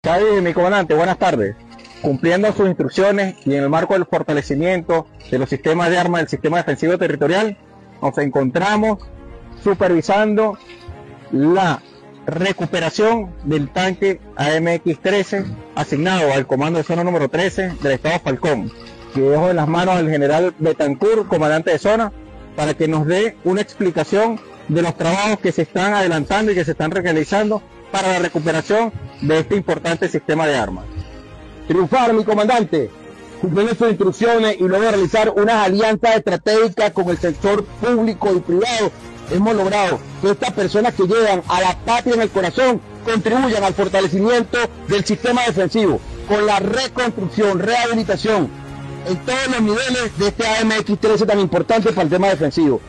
Chávez, mi comandante, buenas tardes. Cumpliendo sus instrucciones y en el marco del fortalecimiento de los sistemas de armas del sistema defensivo territorial, nos encontramos supervisando la recuperación del tanque AMX-13 asignado al comando de zona número 13 del estado Falcón, que dejo en las manos del general Betancourt, comandante de zona, para que nos dé una explicación de los trabajos que se están adelantando y que se están realizando para la recuperación de este importante sistema de armas. Triunfar, mi comandante, cumpliendo sus instrucciones y luego realizar unas alianzas estratégicas con el sector público y privado, hemos logrado que estas personas que llegan a la patria en el corazón contribuyan al fortalecimiento del sistema defensivo, con la reconstrucción, rehabilitación en todos los niveles de este AMX-13 tan importante para el tema defensivo.